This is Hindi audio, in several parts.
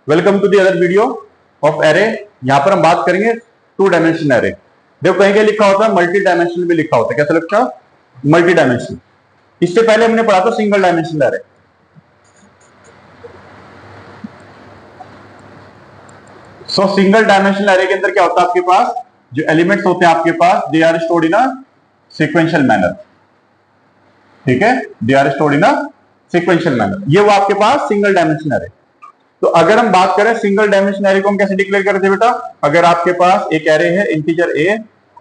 Welcome to the other video of array. यहां पर हम बात करेंगे टू डायमेंशन एरे। देखो कहीं कहीं लिखा होता है मल्टी डायमेंशनल भी लिखा होता है, कैसा लिखा? Multi dimensional. इससे पहले हमने पढ़ा था सिंगल डायमेंशनल एरे। सो सिंगल डायमेंशनल एरे के अंदर क्या होता है, आपके पास जो एलिमेंट्स होते हैं आपके पास they are stored in a sequential manner. ठीक है, they are stored in a sequential manner. ये वो आपके पास सिंगल डायमेंशनल एरे। तो अगर हम बात करें सिंगल डायमेंशन एरे को हम कैसे डिक्लेयर करते हैं बेटा? अगर आपके पास एक एरे है integer A,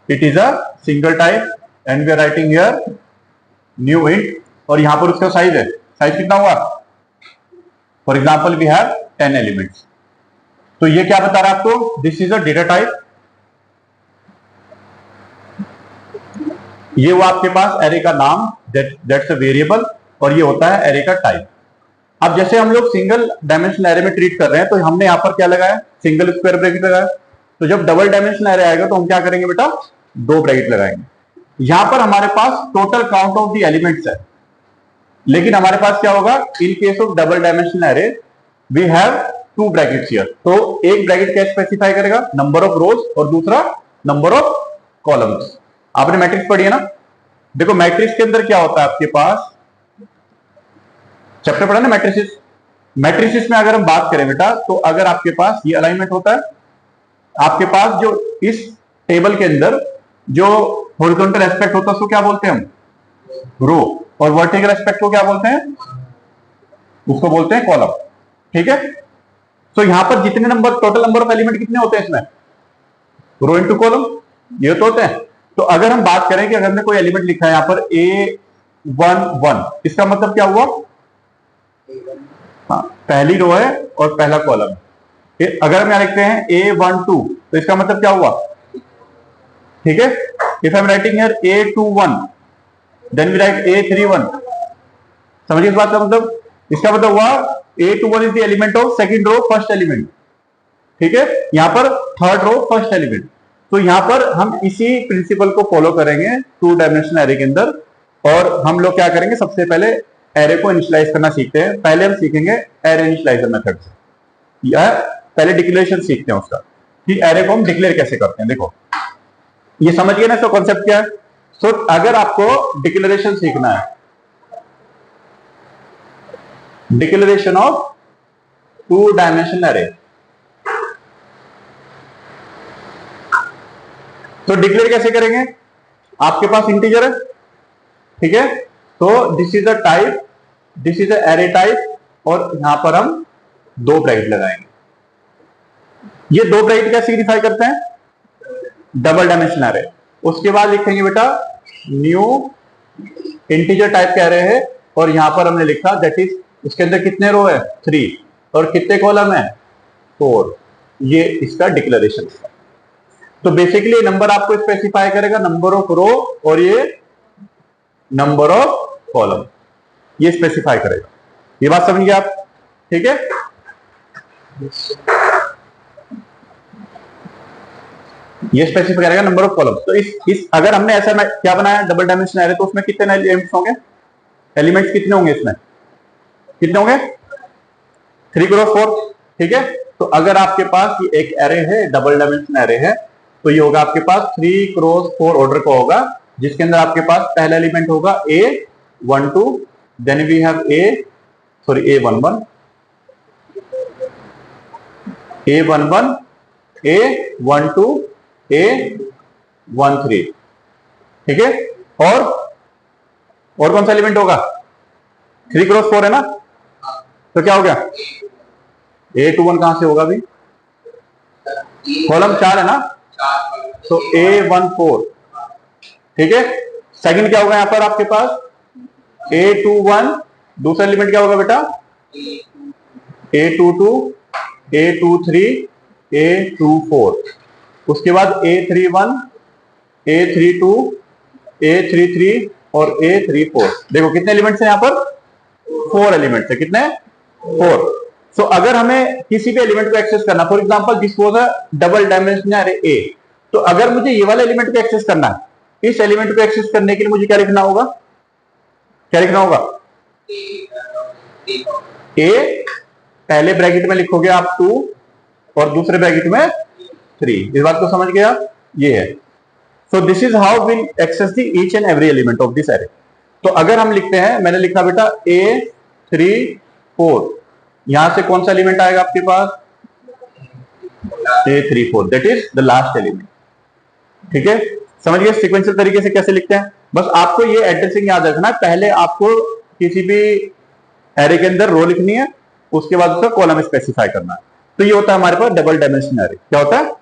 it is a single type and we are writing here new int, और यहां पर उसका साइज है, साइज कितना हुआ? For example we have 10 elements. तो ये क्या बता रहा है आपको? This is a data type. ये वो आपके पास एरे का नाम, दैट्स अ वेरिएबल, और ये होता है एरे का टाइप। अब जैसे हम लोग सिंगल डायमेंशनल एरे में ट्रीट कर रहे हैं, तो हमने यहां पर क्या लगाया? सिंगल स्क्वायर ब्रैकेट लगाया। तो जब डबल डायमेंशनल एरे आएगा तो हम क्या करेंगे बेटा? दो ब्रैकेट लगाएंगे। यहां पर हमारे पास total count of the elements है, लेकिन हमारे पास क्या होगा? In case of double dimensional array we have two brackets here. तो एक ब्रैकेट क्या स्पेसिफाई करेगा? नंबर ऑफ रोज, और दूसरा नंबर ऑफ कॉलम्स। आपने मैट्रिक्स पढ़ी है ना? देखो मैट्रिक्स के अंदर क्या होता है आपके पास, चैप्टर पढ़ा ना मैट्रिसेस। मैट्रिसेस में अगर हम बात करें बेटा, तो अगर आपके पास ये अलाइनमेंट होता है, आपके पास जो इस टेबल के अंदर जो हॉरिजॉन्टल एस्पेक्ट होता है उसको क्या बोलते हैं हम? रो। और वर्टिकल एस्पेक्ट को क्या बोलते हैं? उसको बोलते हैं कॉलम। ठीक है, तो यहां पर जितने number, total number of element कितने होते हैं इसमें? रो इंटू कॉलम, ये तो होते हैं। तो अगर हम बात करें कि अगर हमने कोई एलिमेंट लिखा है यहां पर A11, इसका मतलब क्या हुआ? हाँ, पहली रो है और पहला कॉलम। अगर हम यहां लिखते हैं A12, तो इसका मतलब क्या हुआ? ठीक है, if I am writing here A21 then we write A31। समझिए इस बात का मतलब? इसका मतलब हुआ A21 is the element of second row first element. ठीक है, यहां पर थर्ड रो फर्स्ट एलिमेंट। तो यहां पर हम इसी प्रिंसिपल को फॉलो करेंगे टू डायमेंशनल एरे के अंदर, और हम लोग क्या करेंगे? सबसे पहले एरे को इनिशियलाइज करना सीखते हैं। पहले हम सीखेंगे एरे इनिशियलाइजर मेथड से, या पहले डिक्लेरेशन सीखते हैं उसका, कि एरे को हम डिक्लेयर कैसे करते हैं। देखो ये समझ गए ना इसका कॉन्सेप्ट क्या है? सो अगर आपको डिक्लेरेशन सीखना है, declaration of two dimensional array, तो डिक्लेयर कैसे करेंगे? आपके पास इंटीजर है, ठीक है, तो this is a type, this is a array type, और यहां पर हम दो ब्रैकेट लगाएंगे। ये दो ब्रैकेट क्या सिग्निफाई करते हैं? Double dimensional array. उसके बाद लिखेंगे बेटा न्यू इंटीजर टाइप का एरे है, और यहां पर हमने लिखा दैट इज, उसके अंदर कितने रो है? 3, और कितने कॉलम है? 4। ये इसका डिक्लेरेशन है। तो बेसिकली नंबर आपको स्पेसिफाई करेगा नंबर ऑफ रो, और ये नंबर ऑफ कॉलम ये स्पेसिफाई करेगा। ये बात समझिए आप? ठीक है, ये स्पेसिफाई करेगा नंबर ऑफ कॉलम। तो इस अगर हमने ऐसा क्या बनाया डबल डायमेंशनल एरे, तो उसमें कितने एलिमेंट्स होंगे? एलिमेंट्स कितने होंगे इसमें? कितने होंगे? 3 क्रॉस 4। ठीक है, तो अगर आपके पास ये एक एरे है, डबल डायमेंशनल एरे है, तो ये होगा आपके पास 3 क्रॉस 4 ऑर्डर का होगा, जिसके अंदर आपके पास पहला एलिमेंट होगा A12, then we have A11, A11, A12, A13। ठीक है, और कौन सा एलिमेंट होगा? 3 क्रॉस 4 है ना, तो क्या हो गया? A21 कहां से होगा अभी? कॉलम 4 है ना, तो A14। ठीक है, सेकंड क्या होगा यहां पर आपके पास? A21, दूसरा एलिमेंट क्या होगा बेटा? A22, A23, A24। उसके बाद A31, A32, A33 और A34। देखो कितने एलिमेंट्स हैं यहां पर? 4 एलिमेंट्स है। कितने? 4। सो अगर हमें किसी भी एलिमेंट को एक्सेस करना, for example this was a double dimensional array A, तो अगर मुझे ये वाला एलिमेंट को एक्सेस करना है, इस एलिमेंट को एक्सेस करने के लिए मुझे क्या लिखना होगा? क्या लिखना होगा? ए पहले ब्रैकेट में लिखोगे आप 2 और दूसरे ब्रैकेट में 3। इस बात को समझ गया? ये है। So this is how will access the each and every element of this array. तो अगर हम लिखते हैं, मैंने लिखा बेटा A3 4, यहां से कौन सा एलिमेंट आएगा आपके पास? A3 4, that is the last element. ठीक है, समझ गए सीक्वेंशियल तरीके से कैसे लिखते हैं? बस आपको ये एड्रेसिंग याद रखना है। पहले आपको किसी भी एरे के अंदर रो लिखनी है, उसके बाद उसका कॉलम स्पेसिफाई करना है। तो ये होता है हमारे पास डबल डायमेंशनल एरे। क्या होता है?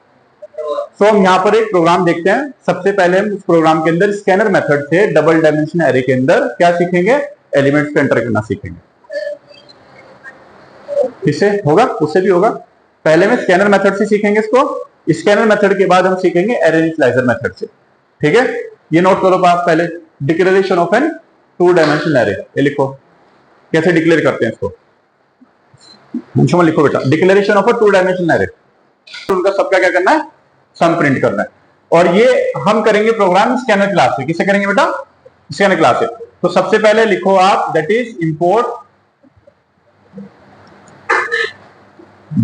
तो हम यहाँ पर एक प्रोग्राम देखते हैं। सबसे पहले हम उस प्रोग्राम के अंदर स्कैनर मेथड से डबल डायमेंशनल एरे के अंदर क्या सीखेंगे? एलिमेंट्स को एंटर करना सीखेंगे। इससे होगा, उससे भी होगा। पहले में स्कैनर मेथड से सीखेंगे इसको, स्कैनर मेथड के बाद हम सीखेंगे एरे इनिशियलाइजर मेथड से। ठीक है, ये नोट करो आप पहले। Declaration of an 2 dimensional array, ये लिखो कैसे डिक्लेयर करते हैं इसको। लिखो बेटा, declaration of a 2 dimensional array. उनका सबका क्या करना है? सम प्रिंट करना है। और ये हम करेंगे प्रोग्राम स्कैनर क्लास से। किससे करेंगे बेटा? स्कैनर क्लास से। तो सबसे पहले लिखो आप that is import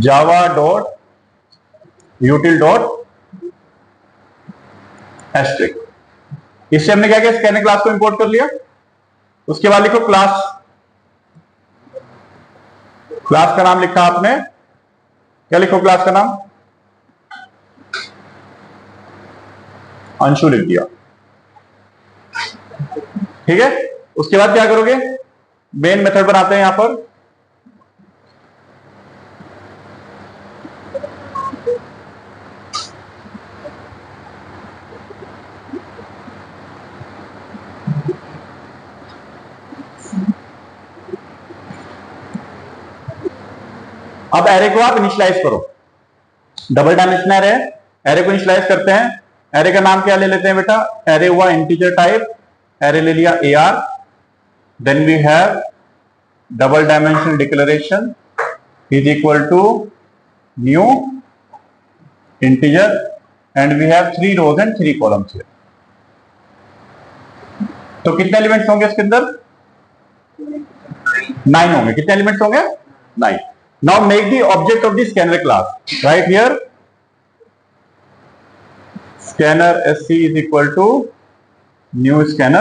Java dot util dot asterisk. इससे हमने क्या किया? स्कैनर क्लास को इंपोर्ट कर लिया। उसके बाद लिखो क्लास। क्लास का नाम लिखा आपने, क्या लिखो क्लास का नाम? अंशु लिख दिया। ठीक है, उसके बाद क्या करोगे? मेन मेथड बनाते हैं यहां पर। अब एरे को आप इनिशियलाइज करो। डबल डायमेंशनल एरे, एरे को इनिशियलाइज करते हैं। एरे का नाम क्या ले लेते हैं बेटा? एरे हुआ इंटीजर टाइप, एरे ले लिया AR। Then we have double dimensional declaration is equal to new integer and we have 3 rows and 3 columns here. तो कितने एलिमेंट्स होंगे इसके अंदर? 9 होंगे। कितने एलिमेंट्स होंगे? 9। Now make the object of the scanner class. Right here, scanner SC is equal to new scanner.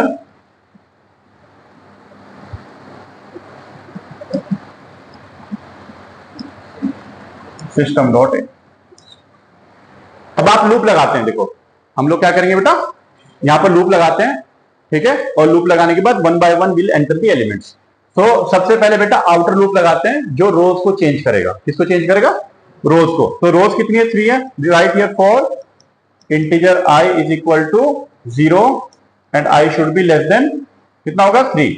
System dot in. अब आप लूप लगाते हैं। देखो हम लोग क्या करेंगे बेटा, यहां पर लूप लगाते हैं। ठीक है, और लूप लगाने के बाद 1 by 1 will enter the elements. तो सबसे पहले बेटा आउटर लूप लगाते हैं जो रोज को चेंज करेगा। किसको चेंज करेगा? रोज को। तो रोज कितनी है? 3 है। Write here for integer I is equal to 0 and I should be less than कितना होगा? 3।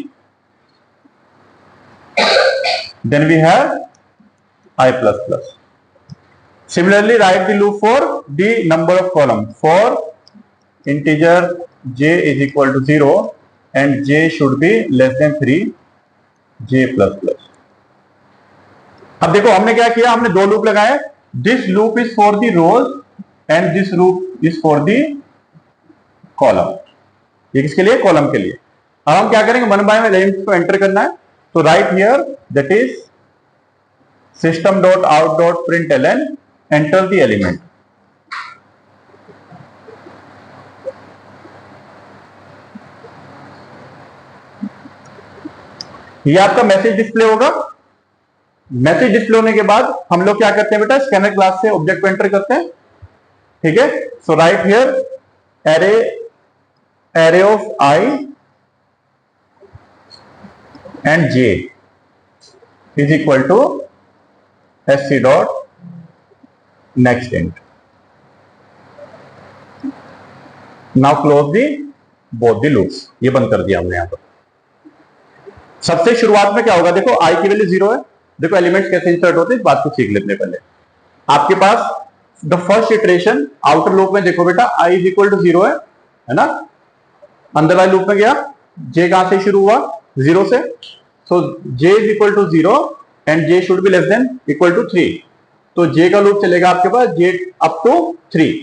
Then we have I plus plus. Similarly write the loop for the number of column for integer J is equal to 0 and J should be less than 3, J plus plus. अब देखो हमने क्या किया, हमने 2 लूप लगाए। This loop is for the rows and this loop is for the column. ये किसके लिए? कॉलम के लिए। अब हम क्या करेंगे? 1 by 1 एलिमेंट्स को एंटर करना है। तो right here that is system dot out dot println enter the element. ये आपका मैसेज डिस्प्ले होगा। मैसेज डिस्प्ले होने के बाद हम लोग क्या करते हैं बेटा? स्कैनर क्लास से ऑब्जेक्ट को एंटर करते हैं। ठीक है, so right here array of I and J is equal to SC dot next int. Now close the both the loops. ये बंद कर दिया हमने यहां पर। सबसे शुरुआत में क्या होगा? देखो I की वैल्यू 0 है। देखो एलिमेंट्स कैसे इंसर्ट होते हैं, इस बात को सीख लेते हैं पहले। आपके पास the first iteration outer loop में देखो बेटा I इज इक्वल टू 0 है ना। अंदर वाले लूप में गया, J कहां से शुरू हुआ? 0 से। So J is equal to 0 and J should be less than equal to 3। तो J का लूप चलेगा आपके पास J अप टू 3।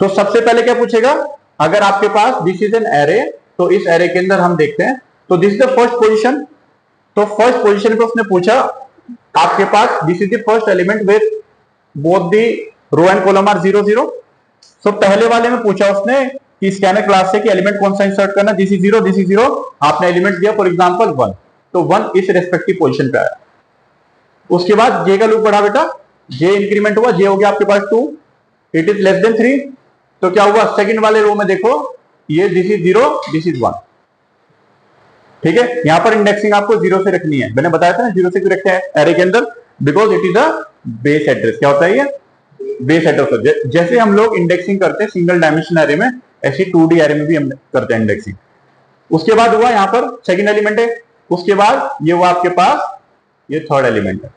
तो सबसे पहले क्या पूछेगा? अगर आपके पास दिस इज एन एरे, तो इस एरे के अंदर हम देखते हैं तो this is the first position. तो फर्स्ट पोजीशन पे उसने पूछा आपके पास this is the first element with both the row and column are 0 0। So पहले वाले में पूछा उसने कि स्कैनर क्लास से कि एलिमेंट कौन सा इंसर्ट करना, दिस इज 0 दिस इज 0। आपने एलिमेंट दिया फॉर एग्जांपल 1, तो 1 इस रेस्पेक्टिव पोजीशन पे आया। उसके बाद जे का लूप बढ़ा बेटा, जे इंक्रीमेंट हुआ, जे हो गया आपके पास 2, इट इज लेस देन 3। तो क्या हुआ सेकंड वाले रो में देखो ये दिस इज 0 दिस इज 1। ठीक है, यहां पर इंडेक्सिंग आपको 0 से रखनी है। मैंने बताया था ना 0 से क्यों रखते हैं एरे के अंदर, because it is a base address. क्या होता है ये बेस एड्रेस। जैसे हम लोग इंडेक्सिंग करते हैं सिंगल डायमेंशन एरे में, ऐसी 2D एरे में भी हम करते हैं इंडेक्सिंग। उसके बाद हुआ यहां पर सेकंड एलिमेंट है, उसके बाद ये हुआ आपके पास ये थर्ड एलिमेंट है।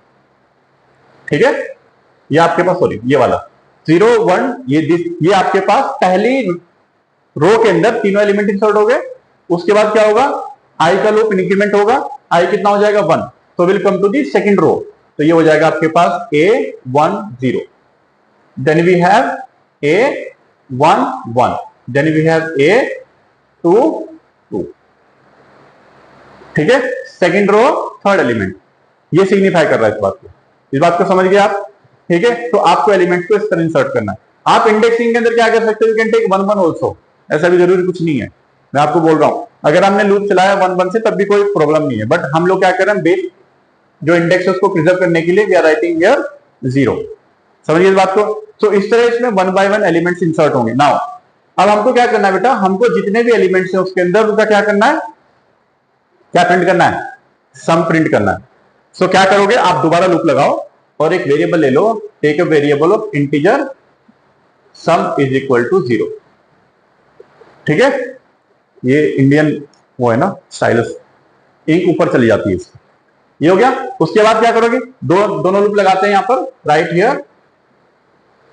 ठीक है, ये आपके पास सॉरी ये वाला 0 1 ये आपके पास पहली रो के अंदर तीनों एलिमेंट इंसर्ट हो गए। उसके बाद क्या होगा आई का लूप इंक्रीमेंट होगा, आई कितना हो जाएगा 1, तो will come to the second row. तो ये हो जाएगा आपके पास A1 0, then we have A1 1, then we have A2 2। ठीक है, सेकंड रो थर्ड एलिमेंट, ये सिग्निफाई कर रहा है इस बात को समझ गए आप। ठीक है, तो आपको एलिमेंट को इस तरह इंसर्ट करना है। आप इंडेक्सिंग के अंदर क्या कर सकते हो, यू कैन टेक 1 1 ऑल्सो, ऐसा भी जरूरी कुछ नहीं है। मैं आपको बोल रहा हूं अगर हमने लूप चलाया 1 1 से तब भी कोई प्रॉब्लम नहीं है, बट हम लोग क्या कर रहे हैं बेस जो इंडेक्स है उसको प्रिजर्व करने के लिए वी आर राइटिंग हियर 0। समझिए इस बात को। तो इस तरह इसमें 1 बाय 1 एलिमेंट्स इंसर्ट होंगे। नाउ अब हमको क्या करना है बेटा, हमको जितने भी एलिमेंट्स हैं उसके अंदर उनका क्या करना है, क्या प्रिंट करना है, सम प्रिंट करना है। सो क्या करोगे आप दोबारा लूप लगाओ और एक वेरिएबल ले लो, take a variable of integer sum is equal to 0। ठीक है, ये इंडियन वो है ना स्टाइलस, इंक ऊपर चली जाती है इसकी। ये हो गया। उसके बाद क्या करोगे, दोनों लूप लगाते हैं यहां पर, write here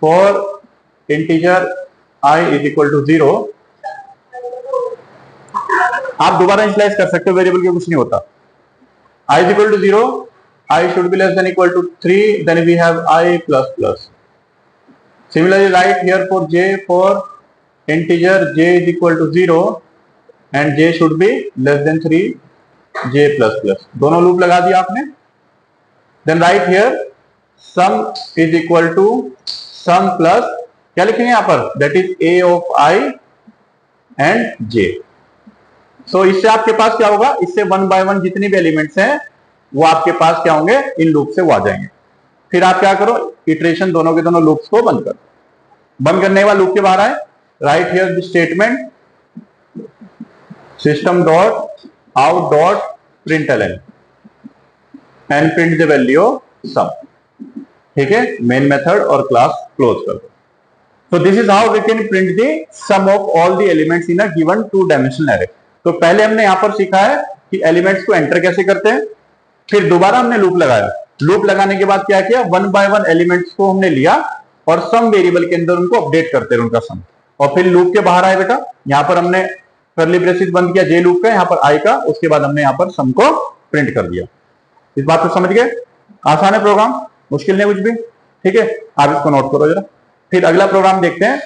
for integer i is equal to 0। आप दोबारा इनिशियलाइज कर सकते हो वेरिएबल के, कुछ नहीं होता। i is equal to 0, I should be less than equal to 3, then we have I plus plus. Similarly, write here for j for integer j is equal to 0 and j should be less than 3, j plus plus. दोनों लूप लगा दिया आपने। Then write here sum is equal to sum plus क्या लिखेंगे यहाँ पर, that is a of I and j. सो इससे आपके पास क्या होगा, इससे 1 बाय 1 जितने भी एलिमेंट्स हैं वो आपके पास क्या होंगे, इन लूप से वो आ जाएंगे। फिर आप क्या करो, इटरेशन दोनों के दोनों लूप्स को बंद करो। बंद करने के बाद लूप के बाहर आए, right here the statement system dot out dot println and print the value sum. ठीक है, मेन मेथड और क्लास क्लोज कर दो। So this is how we can print the sum of all the elements in a given 2-dimensional array. तो पहले हमने यहां पर सीखा है कि एलिमेंट्स को एंटर कैसे करते हैं, फिर दोबारा हमने लूप लगाया। लूप लगाने के बाद क्या किया, 1 बाय 1 एलिमेंट्स को हमने लिया और सम वेरिएबल के अंदर उनको अपडेट करते रहे उनका सम। और फिर लूप के बाहर आए बेटा, यहां पर हमने कर्ली ब्रेसेस बंद किया जे लूप का, यहां पर आई का, उसके बाद हमने यहां पर सम को प्रिंट कर दिया। इस बात को समझ गए, आसान है प्रोग्राम, मुश्किल नहीं कुछ भी। ठीक है, आप इसको नोट करो जरा, फिर अगला प्रोग्राम देखते हैं।